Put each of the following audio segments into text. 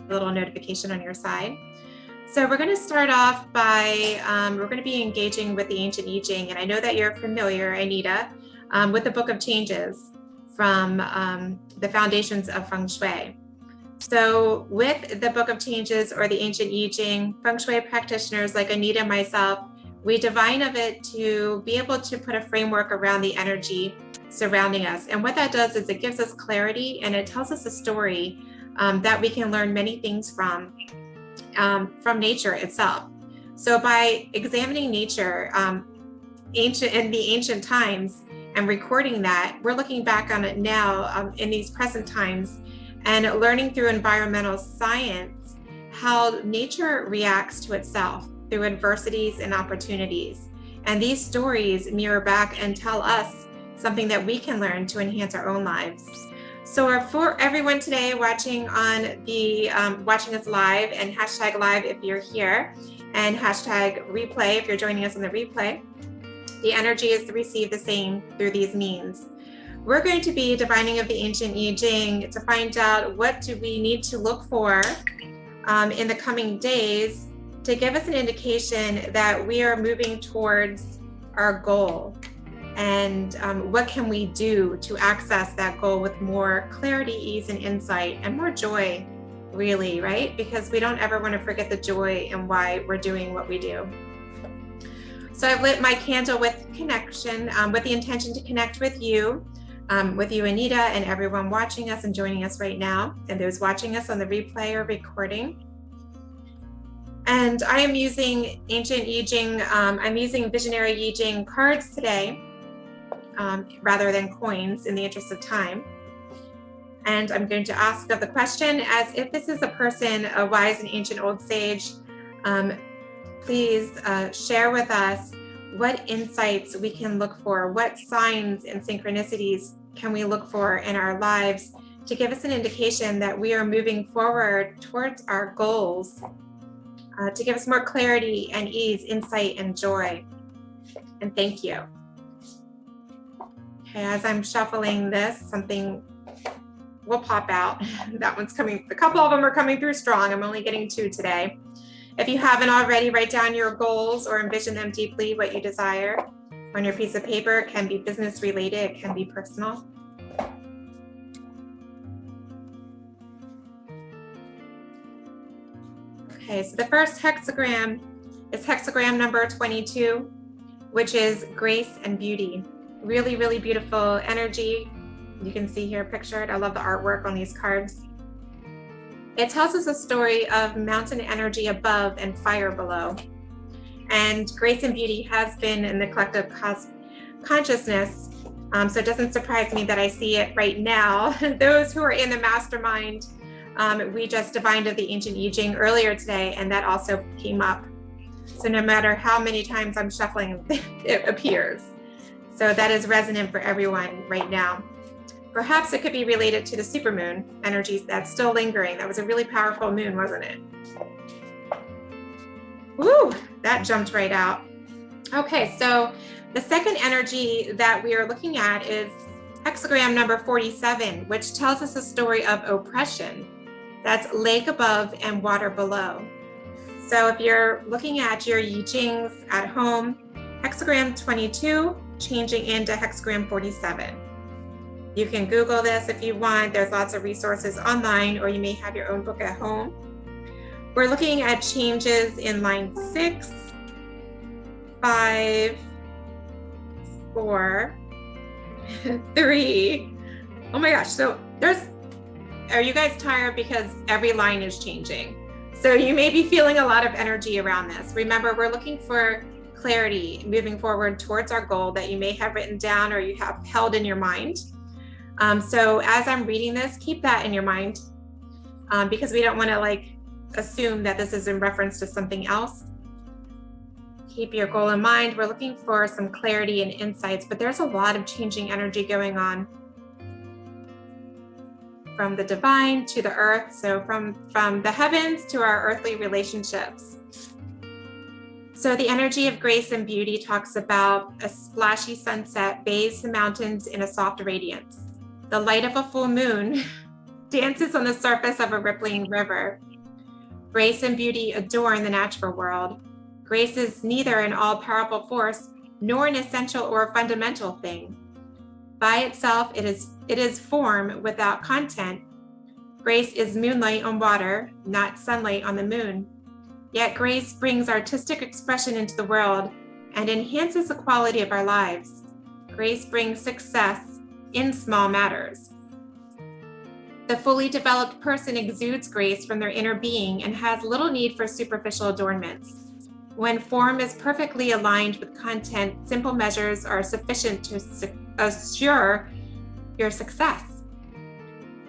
little notification on your side. So we're going to start off by, we're going to be engaging with the ancient I Ching. And I know that you're familiar, Anita, with the Book of Changes from the Foundations of Feng Shui. So with the Book of Changes or the ancient I Ching, Feng Shui practitioners like Anita and myself, we divine of it to be able to put a framework around the energy surrounding us. And what that does is it gives us clarity and it tells us a story that we can learn many things from nature itself. So by examining nature in the ancient times and recording that, we're looking back on it now in these present times and learning through environmental science how nature reacts to itself through adversities and opportunities. And these stories mirror back and tell us something that we can learn to enhance our own lives. So for everyone today watching on the watching us live, and hashtag live if you're here, and hashtag replay if you're joining us on the replay, the energy is received the same through these means. We're going to be divining of the ancient I Ching to find out what do we need to look for in the coming days to give us an indication that we are moving towards our goal. And what can we do to access that goal with more clarity, ease, and insight, and more joy, really, right? Because we don't ever want to forget the joy and why we're doing what we do. So I've lit my candle with connection, with the intention to connect with you, Anita, and everyone watching us and joining us right now, and those watching us on the replay or recording. And I am using ancient I Ching, I'm using visionary I Ching cards today, rather than coins in the interest of time. And I'm going to ask of the question as if this is a person, a wise and ancient old sage, please share with us what insights we can look for, what signs and synchronicities can we look for in our lives to give us an indication that we are moving forward towards our goals, to give us more clarity and ease, insight, and joy. And thank you. Okay, as I'm shuffling this, something will pop out. That one's coming, a couple of them are coming through strong. I'm only getting 2 today. If you haven't already, write down your goals or envision them deeply, what you desire on your piece of paper. It can be business related, it can be personal. Okay, so the first hexagram is hexagram number 22, which is grace and beauty. Really, really beautiful energy. You can see here pictured. I love the artwork on these cards. It tells us a story of mountain energy above and fire below. And grace and beauty has been in the collective consciousness. So it doesn't surprise me that I see it right now. Those who are in the mastermind, we just divined of the ancient I Ching earlier today, and that also came up. So no matter how many times I'm shuffling, it appears. So that is resonant for everyone right now. Perhaps it could be related to the supermoon energy that's still lingering. That was a really powerful moon, wasn't it? Woo, that jumped right out. Okay, so the second energy that we are looking at is hexagram number 47, which tells us a story of oppression. That's lake above and water below. So if you're looking at your I Chings at home, hexagram 22, changing into hexagram 47. You can Google this if you want. There's lots of resources online, or you may have your own book at home. We're looking at changes in line 6, 5, 4, 3. Oh my gosh. So are you guys tired? Because every line is changing. So you may be feeling a lot of energy around this. Remember, we're looking for clarity moving forward towards our goal that you may have written down or you have held in your mind. So as I'm reading this, keep that in your mind, because we don't want to assume that this is in reference to something else. Keep your goal in mind. We're looking for some clarity and insights, but there's a lot of changing energy going on from the divine to the earth. So from the heavens to our earthly relationships. So the energy of grace and beauty talks about a splashy sunset bathes the mountains in a soft radiance. The light of a full moon dances on the surface of a rippling river. Grace and beauty adorn the natural world. Grace is neither an all-powerful force nor an essential or fundamental thing. By itself, it is form without content. Grace is moonlight on water, not sunlight on the moon. Yet grace brings artistic expression into the world and enhances the quality of our lives. Grace brings success in small matters. The fully developed person exudes grace from their inner being and has little need for superficial adornments. When form is perfectly aligned with content, simple measures are sufficient to assure your success.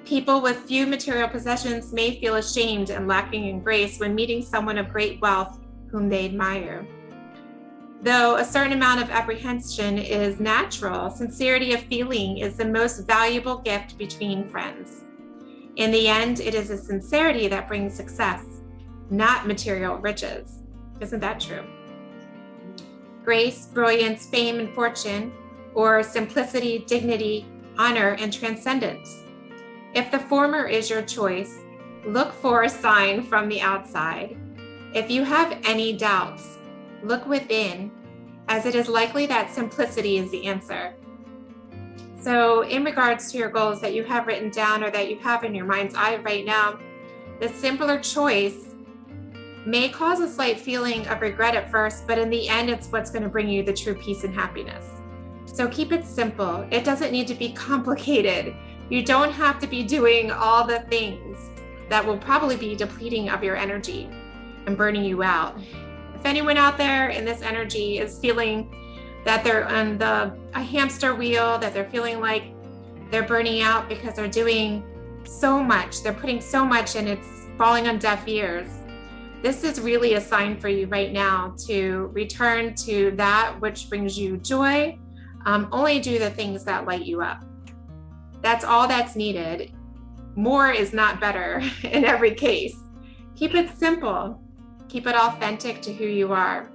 People with few material possessions may feel ashamed and lacking in grace when meeting someone of great wealth whom they admire. Though a certain amount of apprehension is natural, sincerity of feeling is the most valuable gift between friends. In the end, it is a sincerity that brings success, not material riches. Isn't that true? Grace, brilliance, fame, and fortune, or simplicity, dignity, honor, and transcendence. If the former is your choice, look for a sign from the outside. If you have any doubts, look within, as it is likely that simplicity is the answer. So in regards to your goals that you have written down or that you have in your mind's eye right now, the simpler choice may cause a slight feeling of regret at first, but in the end, it's what's going to bring you the true peace and happiness. So keep it simple. It doesn't need to be complicated. You don't have to be doing all the things that will probably be depleting of your energy and burning you out. If anyone out there in this energy is feeling that they're on a hamster wheel, that they're feeling like they're burning out because they're doing so much, they're putting so much and it's falling on deaf ears, this is really a sign for you right now to return to that which brings you joy. Only do the things that light you up. That's all that's needed. More is not better in every case. Keep it simple. Keep it authentic to who you are.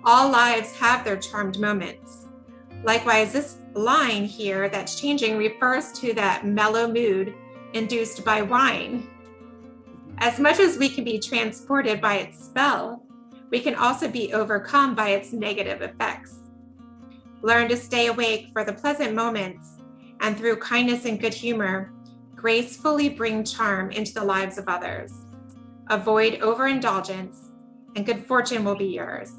All lives have their charmed moments. Likewise, this line here that's changing refers to that mellow mood induced by wine. As much as we can be transported by its spell, we can also be overcome by its negative effects. Learn to stay awake for the pleasant moments, and through kindness and good humor, gracefully bring charm into the lives of others. Avoid overindulgence, and good fortune will be yours.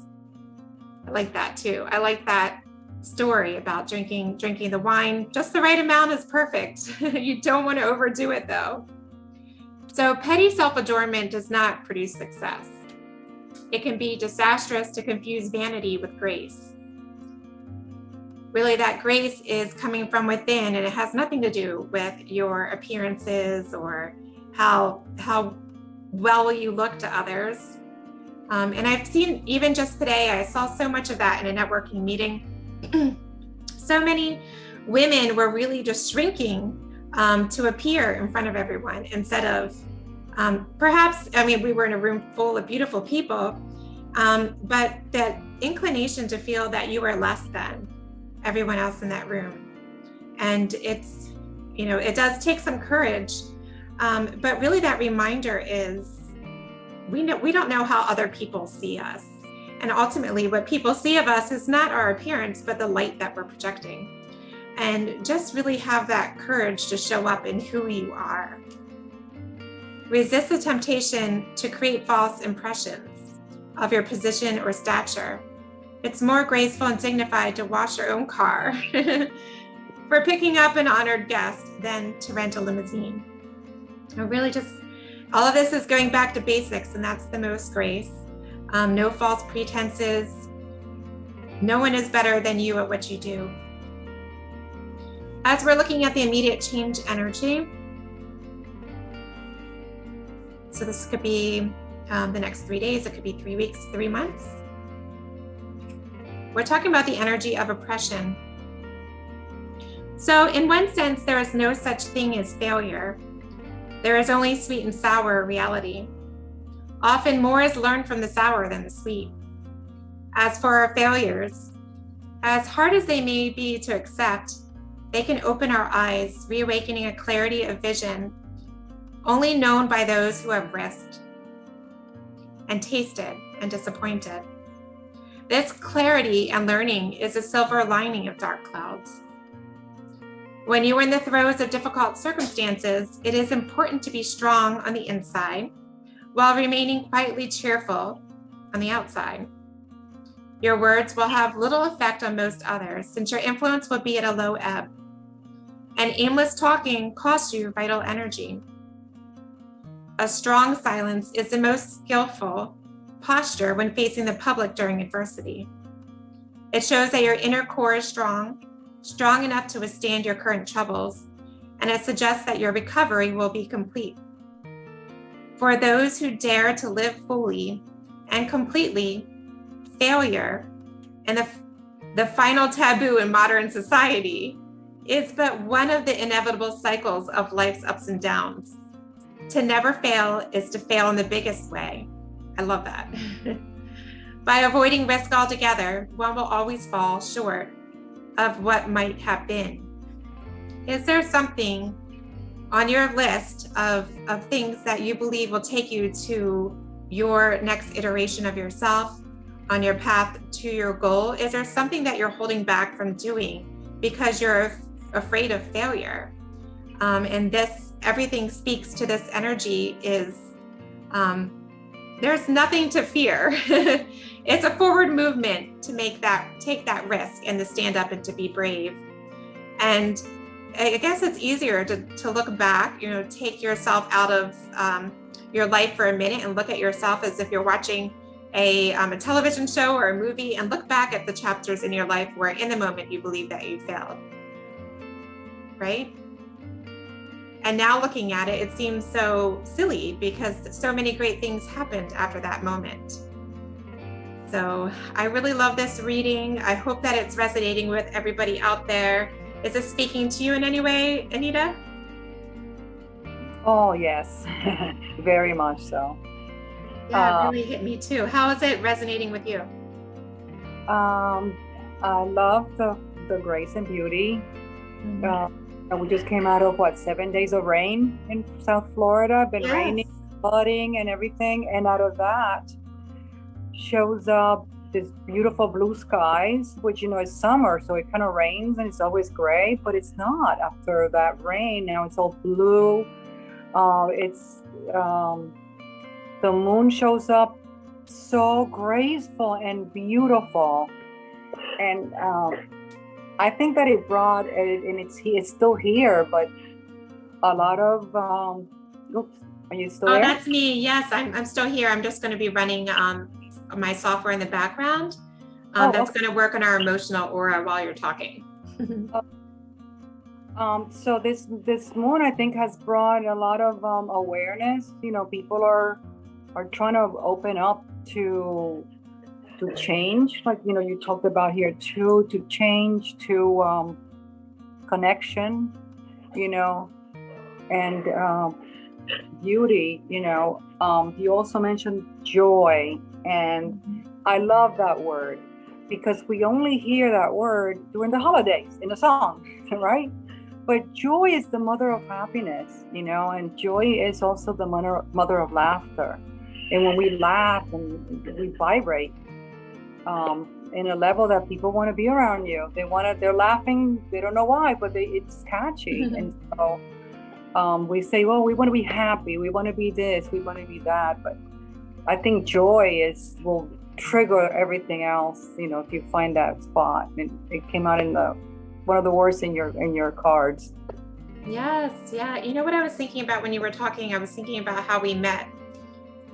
I like that too. I like that story about drinking the wine. Just the right amount is perfect. You don't want to overdo it though. So petty self-adornment does not produce success. It can be disastrous to confuse vanity with grace. Really, that grace is coming from within, and it has nothing to do with your appearances or how well you look to others. And I've seen, even just today, I saw so much of that in a networking meeting. So many women were really just shrinking to appear in front of everyone instead of perhaps, I mean, we were in a room full of beautiful people, but that inclination to feel that you were less than everyone else in that room. And it's, it does take some courage, but really that reminder is we don't know how other people see us. And ultimately what people see of us is not our appearance, but the light that we're projecting. And just really have that courage to show up in who you are. Resist the temptation to create false impressions of your position or stature. It's more graceful and dignified to wash your own car for picking up an honored guest than to rent a limousine. And really just, all of this is going back to basics, and that's the most grace. No false pretenses. No one is better than you at what you do. As we're looking at the immediate change energy, so this could be the next 3 days, it could be 3 weeks, 3 months. We're talking about the energy of oppression. So in one sense, there is no such thing as failure. There is only sweet and sour reality. Often more is learned from the sour than the sweet. As for our failures, as hard as they may be to accept, they can open our eyes, reawakening a clarity of vision only known by those who have risked. and tasted and disappointed. This clarity and learning is a silver lining of dark clouds. When you are in the throes of difficult circumstances, it is important to be strong on the inside while remaining quietly cheerful on the outside. Your words will have little effect on most others since your influence will be at a low ebb. And aimless talking costs you vital energy. A strong silence is the most skillful posture when facing the public during adversity. It shows that your inner core is strong enough to withstand your current troubles, and it suggests that your recovery will be complete. For those who dare to live fully and completely, failure and the final taboo in modern society is but one of the inevitable cycles of life's ups and downs. To never fail is to fail in the biggest way. I love that. By avoiding risk altogether, one will always fall short of what might have been. Is there something on your list of things that you believe will take you to your next iteration of yourself on your path to your goal? Is there something that you're holding back from doing because you're afraid of failure? And everything speaks to this energy is, there's nothing to fear. It's a forward movement to take that risk and to stand up and to be brave. And I guess it's easier to look back, take yourself out of your life for a minute and look at yourself as if you're watching a television show or a movie, and look back at the chapters in your life where in the moment you believe that you failed, right? And now looking at it, it seems so silly because so many great things happened after that moment. So I really love this reading. I hope that it's resonating with everybody out there. Is this speaking to you in any way, Anita? Oh, yes, very much so. Yeah, it really hit me too. How is it resonating with you? I love the grace and beauty. And we just came out of 7 days of rain in South Florida. Been raining, flooding, and everything. And out of that shows up this beautiful blue skies, which is summer, so it kind of rains and it's always gray, but it's not after that rain. Now it's all blue. The moon shows up so graceful and beautiful, and I think that it brought, and it's still here, but a lot of, oops, are you still there? Oh, that's me. Yes, I'm still here. I'm just going to be running my software in the background. That's going to work on our emotional aura while you're talking. So this moon, I think, has brought a lot of awareness. People are trying to open up to change, like you talked about here too, to change, to connection, and beauty. You also mentioned joy, and I love that word because we only hear that word during the holidays in a song, right? But joy is the mother of happiness, and joy is also the mother of laughter. And when we laugh and we vibrate in a level that people want to be around you, they're laughing, they don't know why, but it's catchy. And so we say, well, we want to be happy, we want to be this, we want to be that. But I think joy will trigger everything else, if you find that spot. And it came out in one of the words in your cards. Yes, yeah. You know what I was thinking about when you were talking? I was thinking about how we met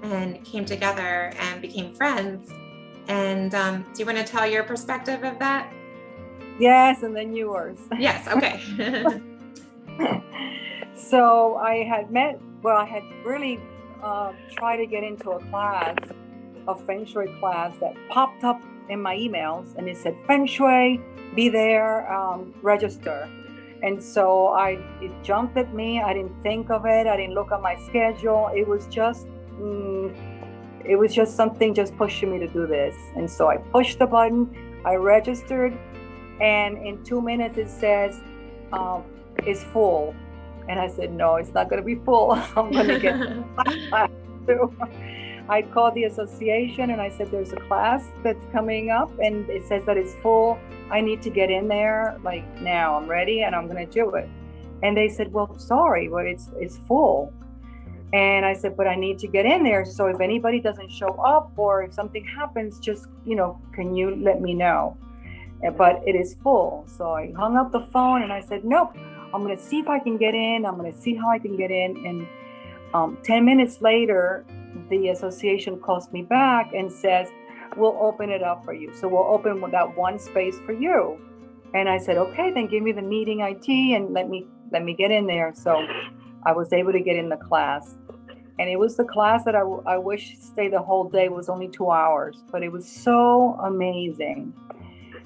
and came together and became friends. And do you want to tell your perspective of that? Yes, and then yours. Yes, okay. So I had really tried to get into a Feng Shui class that popped up in my emails, and it said, Feng Shui, be there, register. And so it jumped at me. I didn't think of it. I didn't look at my schedule. It was just something just pushing me to do this. And so I pushed the button, I registered, and in 2 minutes it says, it's full. And I said, no, it's not going to be full. I'm going to get I called the association and I said, there's a class that's coming up and it says that it's full. I need to get in there like now. I'm ready and I'm going to do it. And they said, well, sorry, but it's full. And I said, but I need to get in there. So if anybody doesn't show up or if something happens, just, can you let me know? But it is full. So I hung up the phone and I said, nope, I'm going to see if I can get in. I'm going to see how I can get in. And 10 minutes later, the association calls me back and says, we'll open it up for you. So we'll open that one space for you. And I said, okay, then give me the meeting ID and let me get in there. So I was able to get in the class. And it was the class that I wish stayed the whole day. It was only 2 hours, but it was so amazing.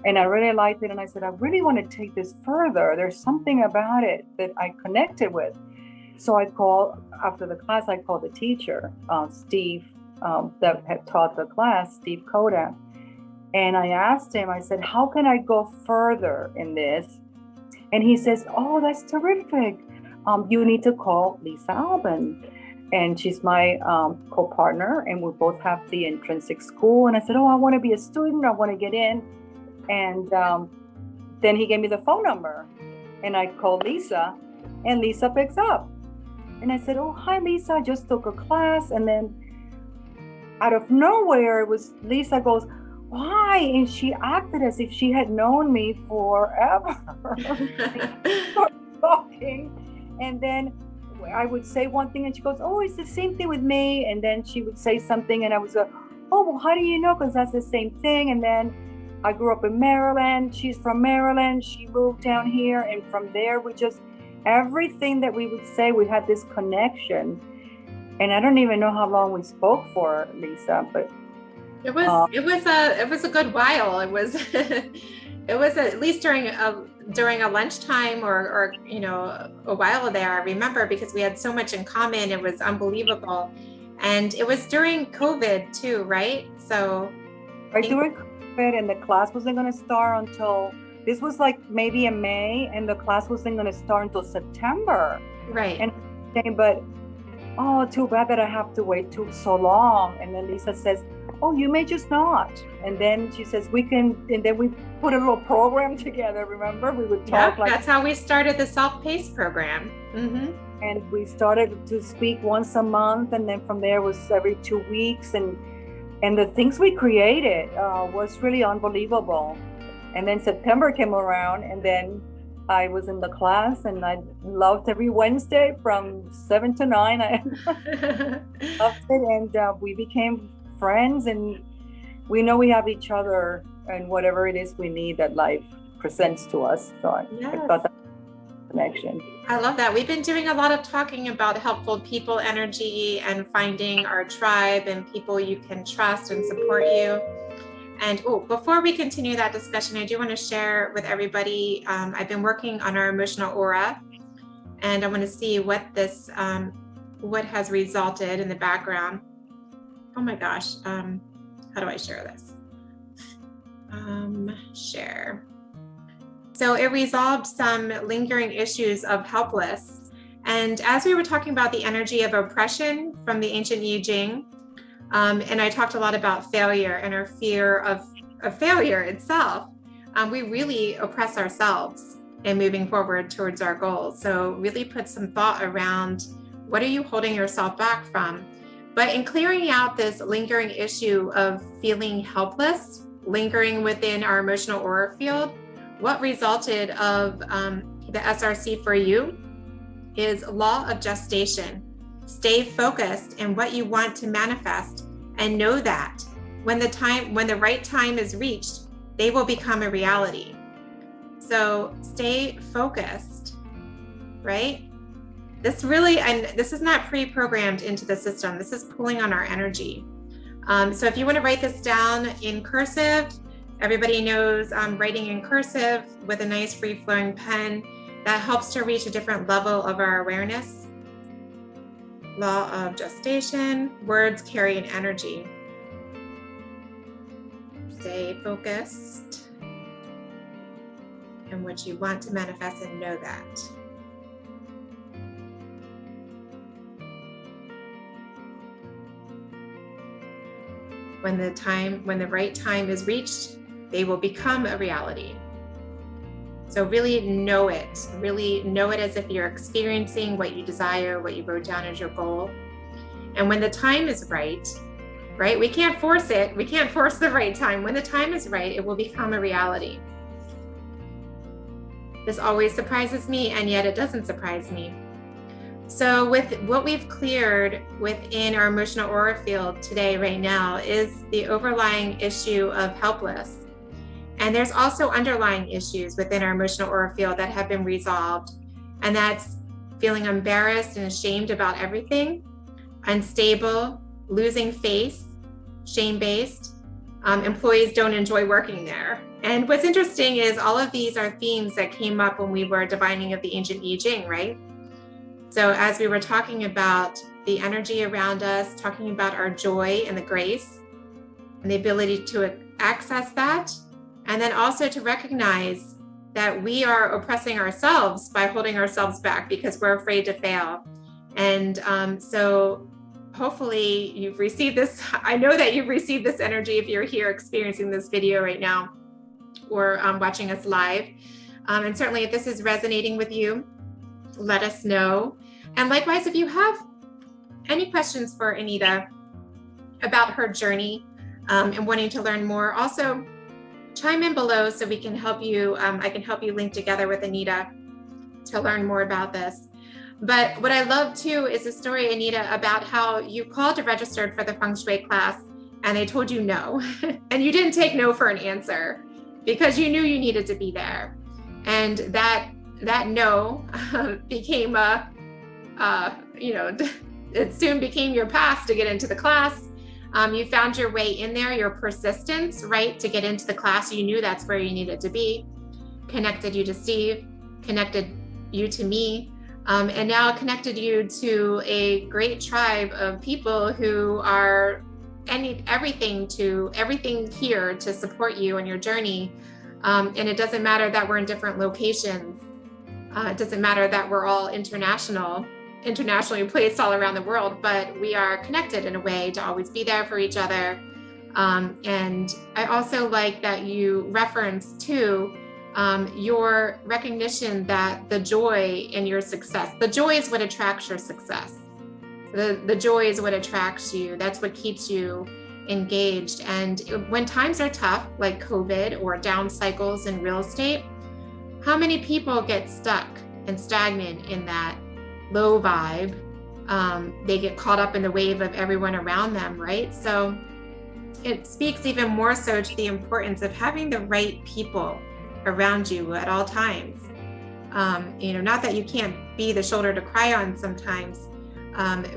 And I really liked it. And I said, I really want to take this further. There's something about it that I connected with. So after the class, I called the teacher, Steve, that had taught the class, Steve Koda. And I asked him, I said, how can I go further in this? And he says, oh, that's terrific. You need to call Lisa Alban. And she's my co-partner, and we both have the intrinsic school. And I said, oh, I want to be a student. I want to get in. And then he gave me the phone number. And I called Lisa, and Lisa picks up. And I said, oh, hi, Lisa. I just took a class. And then out of nowhere, Lisa goes, why? And she acted as if she had known me forever. Talking. And then I would say one thing and she goes, oh, it's the same thing with me. And then she would say something and I was like, oh, well, how do you know? Because that's the same thing. And then I grew up in Maryland. She's from Maryland. She moved down here. And from there, everything that we would say, we had this connection. And I don't even know how long we spoke for, Lisa, but it was a good while. It was at least during a lunchtime or a while there. I remember because we had so much in common. It was unbelievable, and it was during COVID too, right? So during COVID, and the class wasn't going to start until this was like maybe in May, and the class wasn't going to start until September. Right. And but oh, too bad that I have to wait so long. And then Lisa says, oh, you may just not. And then she says, and then we put a little program together, remember? We would talk that's how we started the self-paced program. Mm-hmm. And we started to speak once a month. And then from there was every 2 weeks. And the things we created was really unbelievable. And then September came around and then I was in the class and I loved every Wednesday from 7 to 9. I loved it. And we became friends, and we know we have each other and whatever it is we need that life presents to us. So I thought that connection. I love that. We've been doing a lot of talking about helpful people energy and finding our tribe and people you can trust and support you. And before we continue that discussion, I do want to share with everybody, I've been working on our emotional aura, and I want to see what has resulted in the background. Oh my gosh, how do I share this? Share. So it resolved some lingering issues of helpless. And as we were talking about the energy of oppression from the ancient I Ching, and I talked a lot about failure and our fear of failure itself, we really oppress ourselves in moving forward towards our goals. So really put some thought around, what are you holding yourself back from? But in clearing out this lingering issue of feeling helpless, lingering within our emotional aura field, what resulted of the SRC for you is law of gestation. Stay focused in what you want to manifest and know that when the right time is reached, they will become a reality. So stay focused, right? This is not pre-programmed into the system. This is pulling on our energy. So if you want to write this down in cursive, everybody knows writing in cursive with a nice free-flowing pen, that helps to reach a different level of our awareness. Law of gestation, words carry an energy. Stay focused on what you want to manifest and know that. when the right time is reached, they will become a reality. So really know it as if you're experiencing what you desire, what you wrote down as your goal. And when the time is right, we can't force it. We can't force the right time. When the time is right, it will become a reality. This always surprises me, and yet it doesn't surprise me. So with what we've cleared within our emotional aura field today, right now, is the overlying issue of helpless. And there's also underlying issues within our emotional aura field that have been resolved. And that's feeling embarrassed and ashamed about everything, unstable, losing face, shame-based. Employees don't enjoy working there. And what's interesting is all of these are themes that came up when we were divining of the ancient I Ching, right? So as we were talking about the energy around us, talking about our joy and the grace and the ability to access that, and then also to recognize that we are oppressing ourselves by holding ourselves back because we're afraid to fail. And so hopefully you've received this. I know that you've received this energy if you're here experiencing this video right now or watching us live. And certainly if this is resonating with you, let us know. And likewise, if you have any questions for Anita about her journey and wanting to learn more, also chime in below so we can help you. I can help you link together with Anita to learn more about this. But what I love too is the story, Anita, about how you called to register for the Feng Shui class and they told you no. And you didn't take no for an answer because you knew you needed to be there. And that no became it soon became your path to get into the class. You found your way in there, your persistence, right, to get into the class. You knew that's where you needed to be, connected you to Steve, connected you to me, and now connected you to a great tribe of people who are everything here to support you on your journey. And it doesn't matter that we're in different locations. It doesn't matter that we're all internationally placed all around the world, but we are connected in a way to always be there for each other. And I also like that you referenced too your recognition that the joy in your success, the joy is what attracts your success. The joy is what attracts you. That's what keeps you engaged. And when times are tough, like COVID or down cycles in real estate, how many people get stuck and stagnant in that low vibe? They get caught up in the wave of everyone around them, right? So it speaks even more so to the importance of having the right people around you at all times. Not that you can't be the shoulder to cry on sometimes,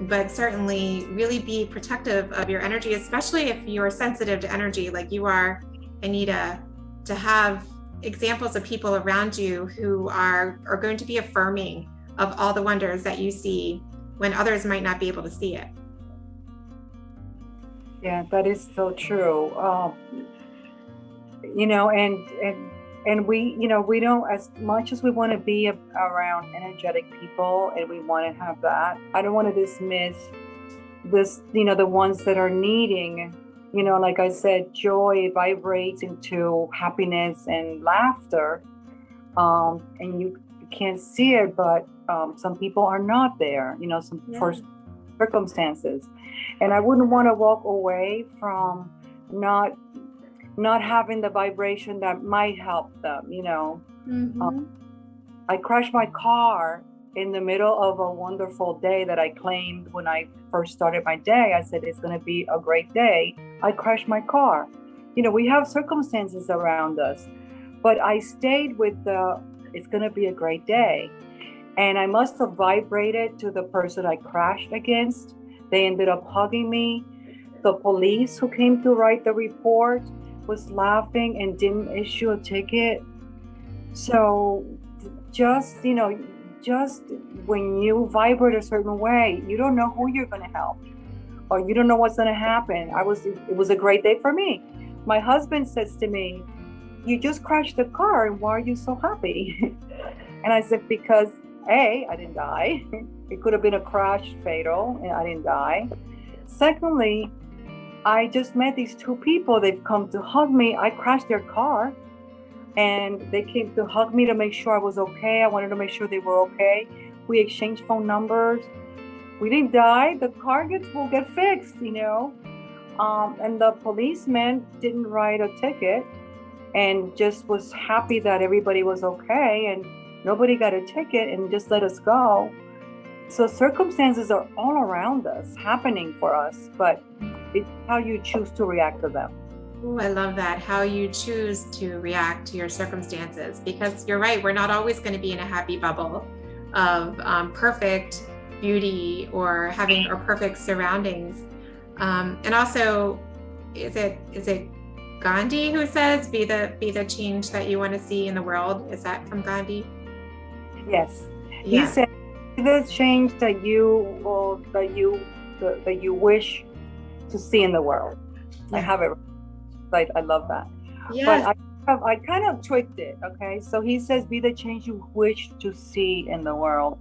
but certainly really be protective of your energy, especially if you're sensitive to energy like you are, Anita, to have examples of people around you who are going to be affirming of all the wonders that you see when others might not be able to see it. Yeah, that is so true. And we don't, as much as we want to be around energetic people and we want to have that, I don't want to dismiss this, the ones that are needing, like I said, joy vibrates into happiness and laughter. And you can't see it, but some people are not there, for circumstances. And I wouldn't want to walk away from not having the vibration that might help them, Mm-hmm. I crashed my car in the middle of a wonderful day that I claimed when I first started my day. I said, it's going to be a great day. I crashed my car. We have circumstances around us, but I stayed with it's going to be a great day. And I must have vibrated to the person I crashed against. They ended up hugging me. The police who came to write the report was laughing and didn't issue a ticket. So just when you vibrate a certain way, you don't know who you're going to help, or you don't know what's going to happen. It was a great day for me. My husband says to me, you just crashed the car, and why are you so happy? And I said, because A, I didn't die. It could have been a crash fatal and I didn't die. Secondly, I just met these two people. They've come to hug me. I crashed their car and they came to hug me to make sure I was okay. I wanted to make sure they were okay. We exchanged phone numbers. We didn't die. The car will get fixed, you know. And the policeman didn't write a ticket and just was happy that everybody was okay and nobody got a ticket and just let us go. So circumstances are all around us, happening for us, but it's how you choose to react to them. Oh, I love that. How you choose to react to your circumstances, because you're right. We're not always going to be in a happy bubble of perfect beauty or having or perfect surroundings. And also, is it Gandhi who says, "Be the change that you want to see in the world"? Is that from Gandhi? Yes, Yeah. he said, "Be the change that you wish to see in the world." Yeah. I have it. I love that. Yes. But I kind of tweaked it. Okay, so he says, "Be the change you wish to see in the world,"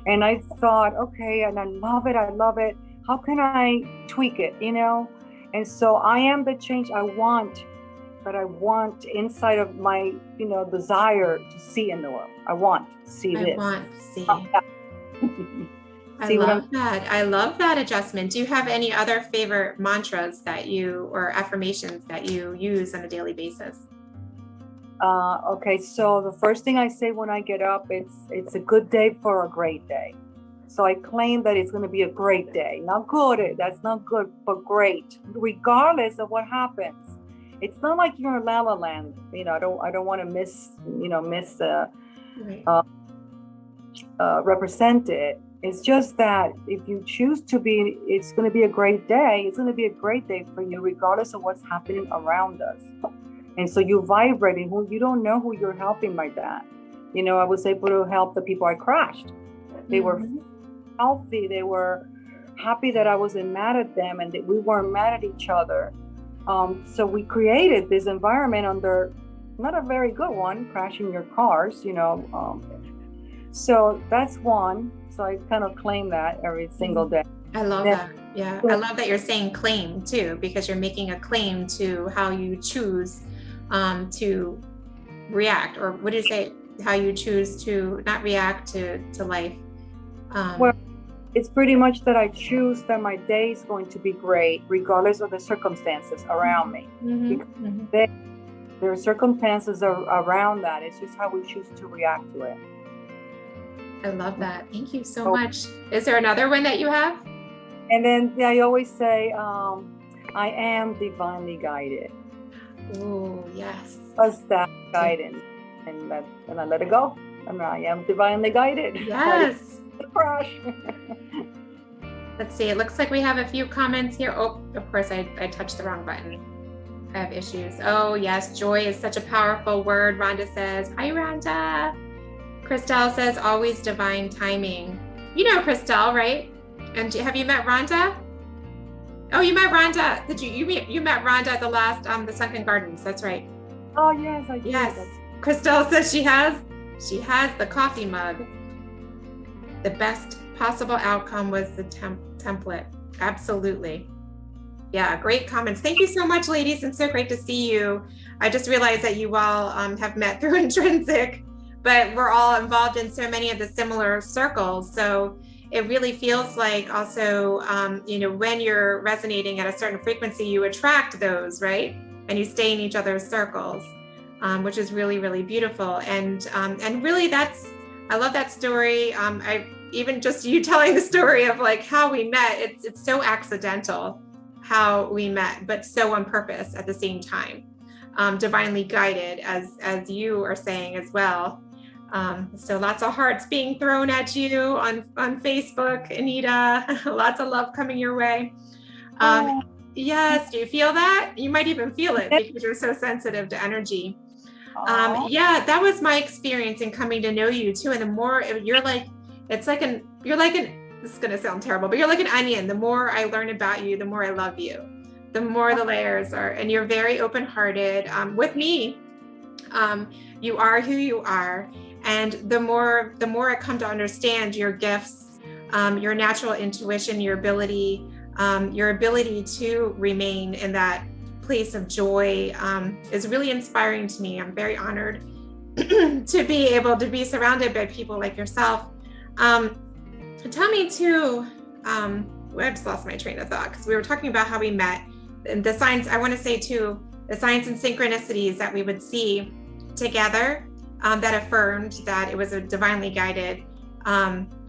and I thought, okay, and I love it. I love it. How can I tweak it? You know, and so I am the change I want. But I want inside of my, desire to see in the world. I want to see this. I want to see. See I love that. I love that adjustment. Do you have any other favorite mantras that or affirmations that you use on a daily basis? Okay, so the first thing I say when I get up, it's a good day for a great day. So I claim that it's going to be a great day. Not good, that's not good, but great, regardless of what happens. It's not like you're in La La Land. I don't want to represent it. It's just that if you choose to be, it's going to be a great day. It's going to be a great day for you, regardless of what's happening around us. And so you vibrating. You don't know who you're helping by that. I was able to help the people I crashed. They were healthy. They were happy that I wasn't mad at them and that we weren't mad at each other. So we created this environment under not a very good one, crashing your cars, so that's one. So I kind of claim that every single day. I love that. Yeah. I love that you're saying claim too, because you're making a claim to how you choose to react, or what do you say? How you choose to not react to life. Well, it's pretty much that I choose that my day is going to be great, regardless of the circumstances around me. There are circumstances around that. It's just how we choose to react to it. I love that. Thank you so much. Is there another one that you have? And then I always say, I am divinely guided. Oh, yes. That's that guidance. And I let it go. And I am divinely guided. Yes. The crash. Let's see. It looks like we have a few comments here. Oh, of course, I touched the wrong button. I have issues. Oh, yes. Joy is such a powerful word. Rhonda says, hi, Rhonda. Christelle says, always divine timing. You know Christelle, right? And have you met Rhonda? Oh, you met Rhonda. Did you met Rhonda at the last, the Sunken Gardens. That's right. Oh, yes, I did. Yes. Christelle says she has the coffee mug. The best possible outcome was the template. Absolutely. Yeah, great comments. Thank you so much, ladies, and so great to see you. I just realized that you all have met through Intrinsic, but we're all involved in so many of the similar circles. So it really feels like also, when you're resonating at a certain frequency, you attract those, right? And you stay in each other's circles, which is really, really beautiful. And really I love that story. Even just you telling the story of like how we met, it's so accidental how we met, but so on purpose at the same time, divinely guided, as you are saying as well. So lots of hearts being thrown at you on Facebook, Anita. Lots of love coming your way. Yes, do you feel that? You might even feel it because you're so sensitive to energy. Yeah, that was my experience in coming to know you too. And the more this is going to sound terrible, but you're like an onion. The more I learn about you, the more I love you, the more the layers are, and you're very open-hearted with me. You are who you are. And the more I come to understand your gifts, your natural intuition, your ability your ability to remain in that place of joy is really inspiring to me. I'm very honored to be able to be surrounded by people like yourself. Tell me too, I just lost my train of thought because we were talking about how we met. And the signs, I want to say too, the signs and synchronicities that we would see together that affirmed that it was a divinely guided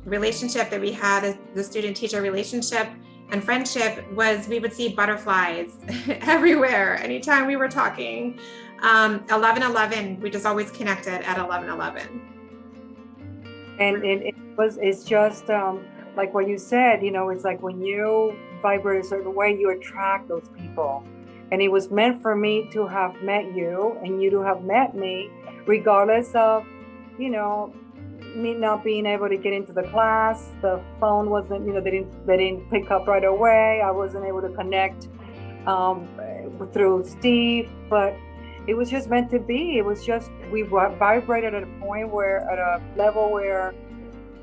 relationship that we had, the student-teacher relationship and friendship, was we would see butterflies everywhere anytime we were talking. 11:11, we just always connected at 11:11. And it's just like what you said, you know, it's like when you vibrate a certain way, you attract those people. And it was meant for me to have met you and you to have met me, regardless of, you know, me not being able to get into the class. The phone wasn't, you know, they didn't pick up right away. I wasn't able to connect through Steve, but it was just meant to be. It was just, we vibrated at a point where, at a level where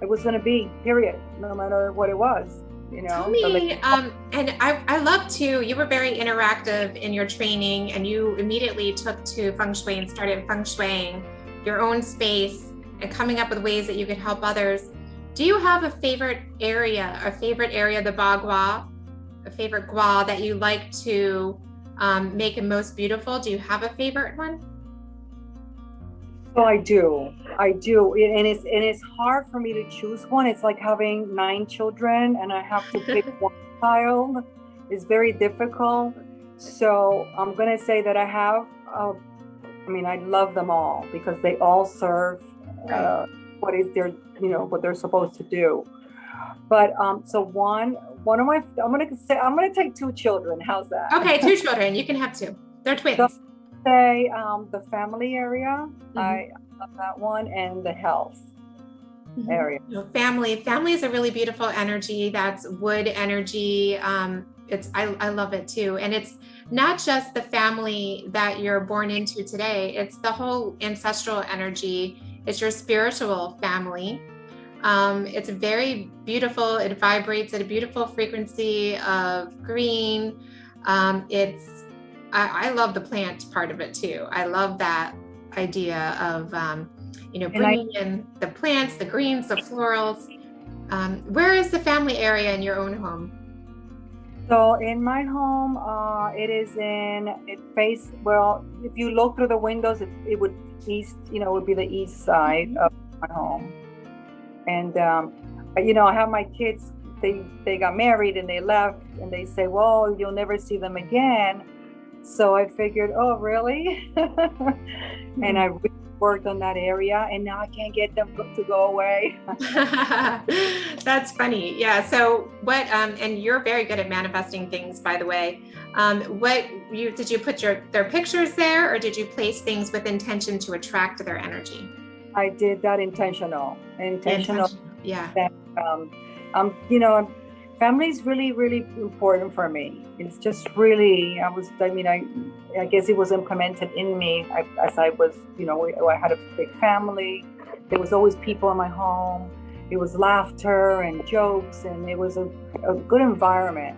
it was going to be, period, no matter what it was, you know. Tell me, and I love too, you were very interactive in your training, and you immediately took to Feng Shui and started Feng Shuiing your own space and coming up with ways that you could help others. Do you have a favorite area, the Bagua, a favorite gua that you like to make it most beautiful? Do you have a favorite one? So I do, and it's hard for me to choose one. It's like having 9 children, and I have to pick one child. It's very difficult. So I'm gonna say that I have. I love them all because they all serve what is their, you know, what they're supposed to do. But so one of my, I'm gonna take 2 children. How's that? Okay, 2 children. You can have 2. They're twins. So say the family area. I love that one, and the health area. Family is a really beautiful energy. That's wood energy. I love it too. And it's not just the family that you're born into today. It's the whole ancestral energy. It's your spiritual family. It's very beautiful. It vibrates at a beautiful frequency of green. I love the plant part of it too. I love that idea of, bringing in the plants, the greens, the florals. Where is the family area in your own home? So in my home, if you look through the windows, it would east, would be the east side of my home. And, I have my kids, they got married and they left, and they say, well, you'll never see them again. So I figured, oh, really? And I really worked on that area, and now I can't get them to go away. That's funny. Yeah. So what, and you're very good at manifesting things, by the way. Did you put their pictures there, or did you place things with intention to attract their energy? I did that intentional. Yeah. That, family is really, really important for me. It's just really, I guess it was implemented in me as I was, I had a big family. There was always people in my home. It was laughter and jokes, and it was a good environment.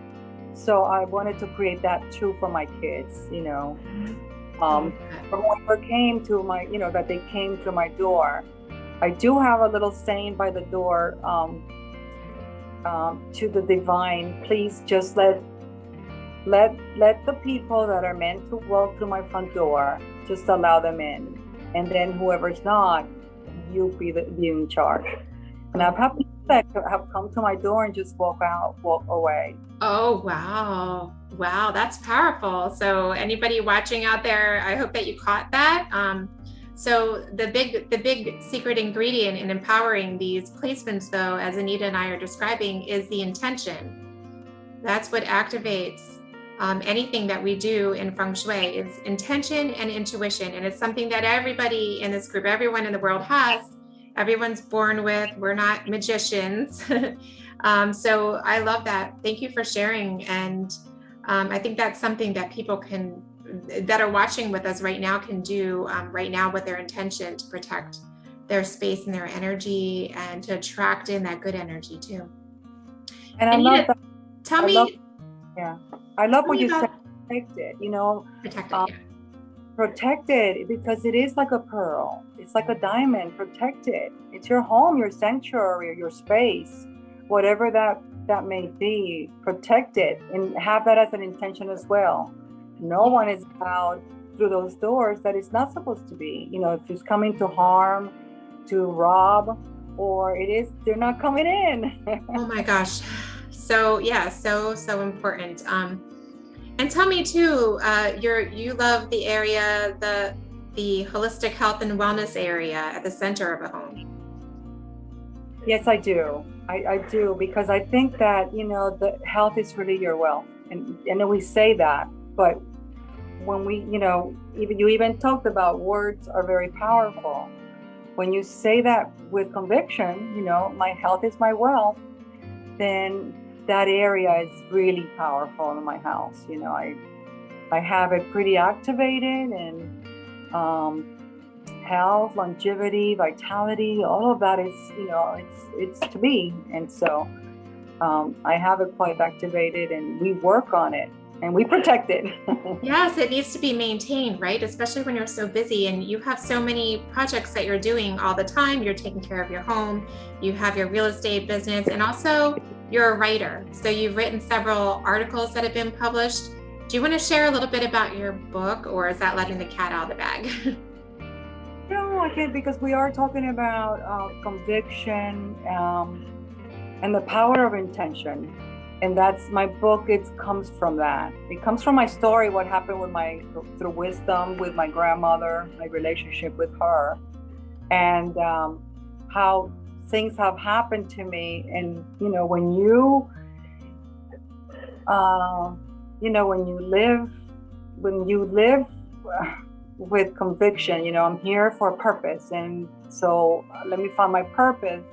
So I wanted to create that too for my kids, whoever came to my, that they came to my door. I do have a little saying by the door, to the divine, please just let the people that are meant to walk through my front door, just allow them in, and then whoever's not, you be in charge. And I've had people that have come to my door and just walk away. Oh, wow, that's powerful. So anybody watching out there, I hope that you caught that. So the big secret ingredient in empowering these placements, though, as Anita and I are describing, is the intention. That's what activates anything that we do in Feng Shui, is intention and intuition. And it's something that everybody in this group, everyone in the world has. Everyone's born with. We're not magicians. So I love that. Thank you for sharing. And I think that's something that people that are watching with us right now can do right now with their intention to protect their space and their energy, and to attract in that good energy too. And I love that. Tell me, Yeah. I love Tell what me you said, about protected, you know, protected. um, Yeah. protected because it is like a pearl. It's like a diamond, protected. It's your home, your sanctuary, your space, whatever that may be, protect it and have that as an intention as well. No Yeah. one is allowed through those doors that it's not supposed to be. You know, if it's coming to harm, to rob, or it is, they're not coming in. Oh my gosh. So yeah, so important. And tell me too, you love the area, the holistic health and wellness area at the center of a home. Yes, I do. I do because I think that, you know, the health is really your wealth. And I know we say that, but when we, you know, even you even talked about words are very powerful. When you say that with conviction, you know, my health is my wealth, then that area is really powerful in my house. You know, I have it pretty activated and health, longevity, vitality, all of that is, you know, it's to me. And so I have it quite activated and we work on it and we protect it. Yes, it needs to be maintained, right? Especially when you're so busy and you have so many projects that you're doing all the time. You're taking care of your home, you have your real estate business, and also you're a writer. So you've written several articles that have been published. Do you want to share a little bit about your book, or is that letting the cat out of the bag? No, I can't because we are talking about conviction and the power of intention. And that's my book. It comes from that. It comes from my story, what happened with through wisdom with my grandmother, my relationship with her, and how things have happened to me. And, you know, when you live with conviction, you know, I'm here for a purpose. And so let me find my purpose.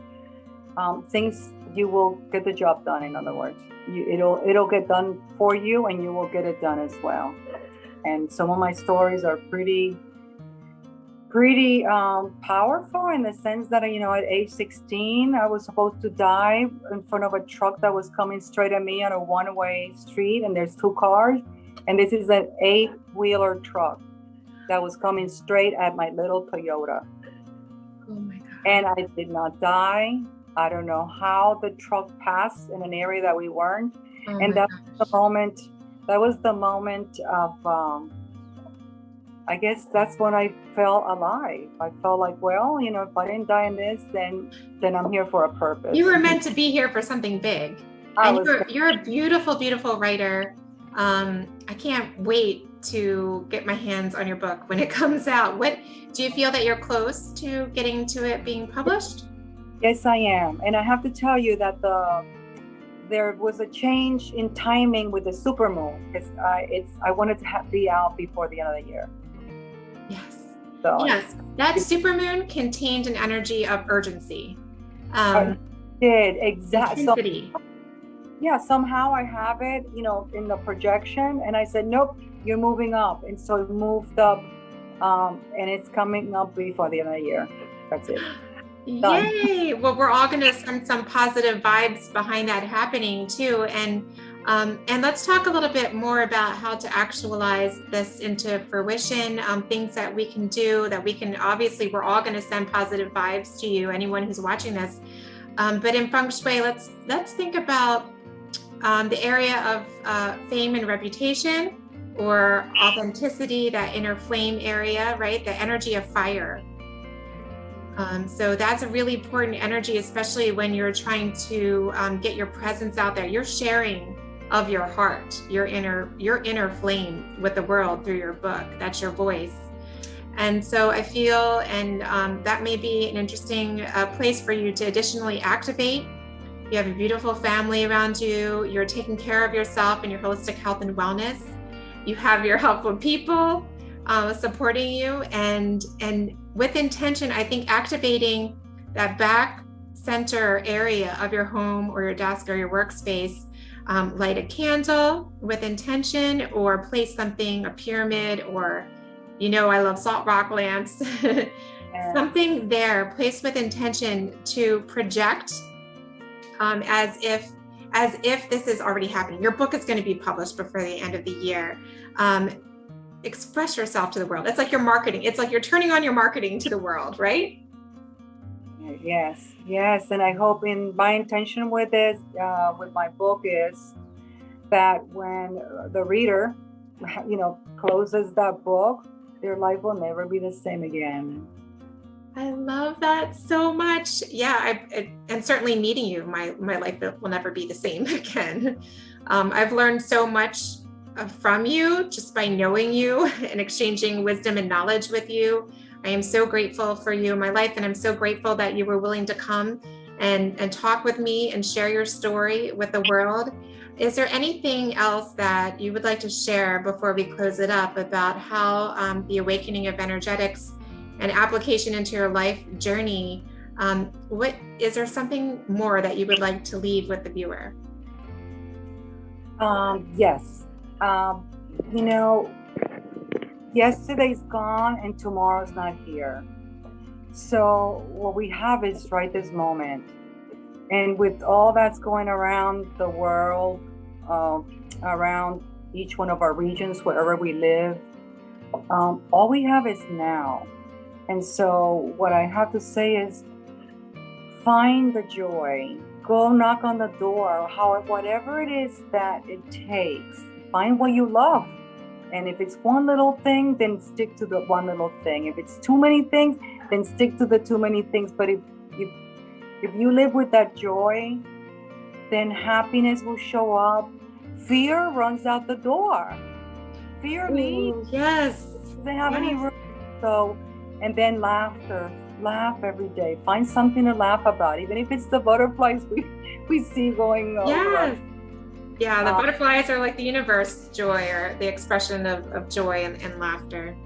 Things, you will get the job done. In other words, it'll get done for you and you will get it done as well. And some of my stories are pretty powerful in the sense that, you know, at age 16, I was supposed to die in front of a truck that was coming straight at me on a one-way street, and there's two cars, and this is an 8-wheeler truck that was coming straight at my little Toyota. Oh my God. And I did not die. I don't know how the truck passed in an area that we weren't. Oh And my that was the moment of, I guess that's when I felt alive. I felt like, well, you know, if I didn't die in this, then I'm here for a purpose. You were meant to be here for something big. And you're a beautiful, beautiful writer. I can't wait to get my hands on your book when it comes out. What do you feel that you're close to getting to it being published? Yes, I am. And I have to tell you that there was a change in timing with the supermoon because I wanted to be out before the end of the year. Yes. So yes, that supermoon contained an energy of urgency. Did exactly. Intensity. Yeah, somehow I have it, you know, in the projection, and I said, nope, you're moving up, and so it moved up, and it's coming up before the end of the year. That's it. Done. Yay! Well, we're all going to send some positive vibes behind that happening too, and let's talk a little bit more about how to actualize this into fruition. Things that we can do, that we can, obviously, we're all going to send positive vibes to you, anyone who's watching this. But in Feng Shui, let's think about the area of fame and reputation, or authenticity, that inner flame area, right? The energy of fire. So that's a really important energy, especially when you're trying to get your presence out there. You're sharing of your heart, your inner flame with the world through your book. That's your voice. And so I feel, and that may be an interesting place for you to additionally activate. You have a beautiful family around you. You're taking care of yourself and your holistic health and wellness. You have your helpful people supporting you, and with intention, I think activating that back center area of your home or your desk or your workspace. Light a candle with intention, or place something, a pyramid, or, you know, I love salt rock lamps. Something there, placed with intention to project as if as if this is already happening. Your book is going to be published before the end of the year. Express yourself to the world. It's like your marketing. It's like you're turning on your marketing to the world, right? Yes, yes. And I hope my intention with this, with my book is that when the reader, closes that book, their life will never be the same again. I love that so much. Yeah, and certainly meeting you, my life will never be the same again. I've learned so much from you just by knowing you and exchanging wisdom and knowledge with you. I am so grateful for you in my life, and I'm so grateful that you were willing to come and talk with me and share your story with the world. Is there anything else that you would like to share before we close it up about how the awakening of energetics and application into your life journey, is there something more that you would like to leave with the viewer? Yes. Yesterday's gone and tomorrow's not here. So what we have is right this moment. And with all that's going around the world, around each one of our regions, wherever we live, all we have is now. And so what I have to say is, find the joy. Go knock on the door, whatever it is that it takes. Find what you love. And if it's one little thing, then stick to the one little thing. If it's too many things, then stick to the too many things. But if you live with that joy, then happiness will show up. Fear runs out the door. Fear leaves. Yes. Doesn't have any room. So, and then laughter. Laugh every day. Find something to laugh about, even if it's the butterflies we see going over. Yes. Yeah, the butterflies are like the universe joy, or the expression of joy and laughter.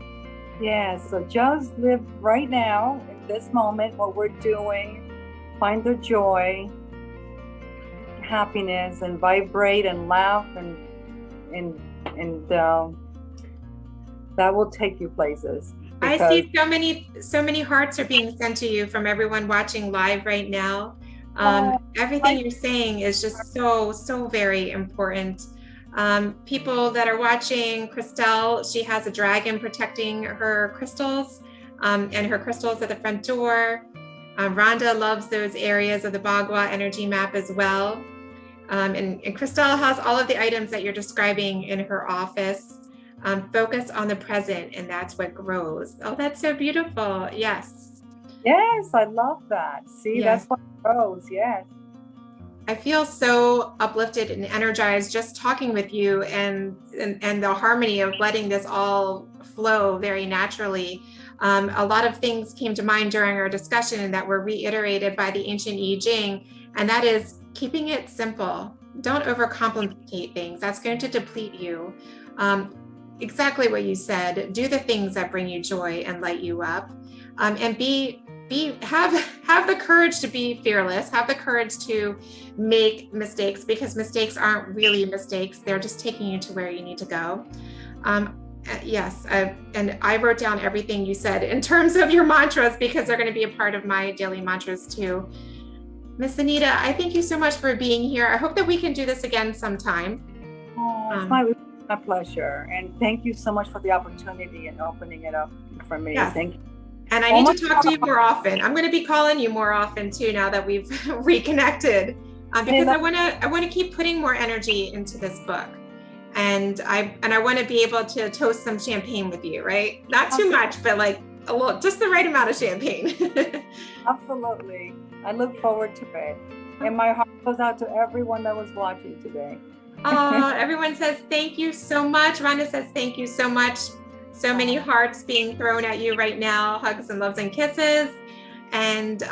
Yeah, so just live right now, in this moment, what we're doing. Find the joy, happiness, and vibrate and laugh, and that will take you places. I see so many hearts are being sent to you from everyone watching live right now. Everything you're saying is just so very important. People that are watching, Christelle, she has a dragon protecting her crystals, and her crystals at the front door. Rhonda loves those areas of the Bagua energy map as well. And Christelle has all of the items that you're describing in her office. Focus on the present, and that's what grows. Oh, that's so beautiful. Yes. Yes, I love that. See, yes. That's what grows. Yes. I feel so uplifted and energized just talking with you, and the harmony of letting this all flow very naturally. A lot of things came to mind during our discussion and that were reiterated by the ancient I Ching, and that is keeping it simple. Don't overcomplicate things. That's going to deplete you. Exactly what you said. Do the things that bring you joy and light you up, and have the courage to be fearless. Have the courage to make mistakes, because mistakes aren't really mistakes. They're just taking you to where you need to go. Yes, and I wrote down everything you said in terms of your mantras, because they're going to be a part of my daily mantras too. Miss Anita, I thank you so much for being here. I hope that we can do this again sometime. It's my pleasure, and thank you so much for the opportunity and opening it up for me. Yes. Thank you. And I need to talk to you more often. I'm going to be calling you more often too, now that we've reconnected, because I want to keep putting more energy into this book, and I want to be able to toast some champagne with you, right? Not too much, but like a little, just the right amount of champagne. Absolutely. I look forward to it, and my heart goes out to everyone that was watching today. Everyone says thank you so much. Rhonda says thank you so much. So many hearts being thrown at you right now. Hugs and loves and kisses. And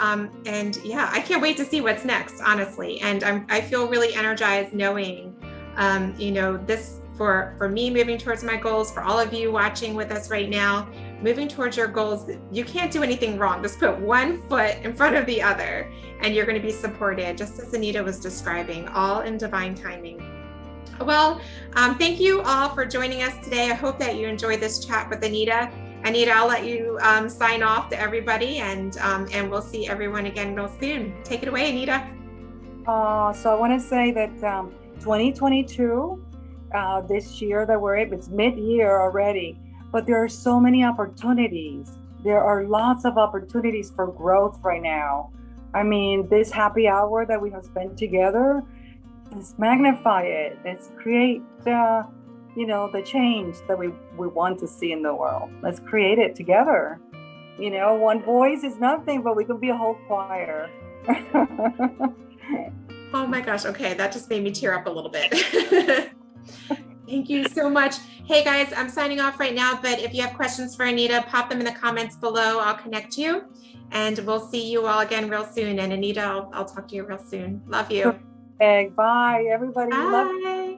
yeah, I can't wait to see what's next, honestly. And I feel really energized knowing, this for me moving towards my goals, for all of you watching with us right now, moving towards your goals. You can't do anything wrong. Just put one foot in front of the other, and you're going to be supported, just as Anita was describing, all in divine timing. Well, thank you all for joining us today. I hope that you enjoyed this chat with Anita. Anita, I'll let you sign off to everybody, and we'll see everyone again real soon. Take it away, Anita. So I want to say that 2022, this year that we're in, it's mid-year already, but there are so many opportunities. There are lots of opportunities for growth right now. I mean, this happy hour that we have spent together, let's magnify it. Let's create, the change that we want to see in the world. Let's create it together. One voice is nothing, but we can be a whole choir. Oh my gosh. Okay. That just made me tear up a little bit. Thank you so much. Hey guys, I'm signing off right now, but if you have questions for Anita, pop them in the comments below. I'll connect you and we'll see you all again real soon. And Anita, I'll talk to you real soon. Love you. Bye, everybody. Love you. Bye.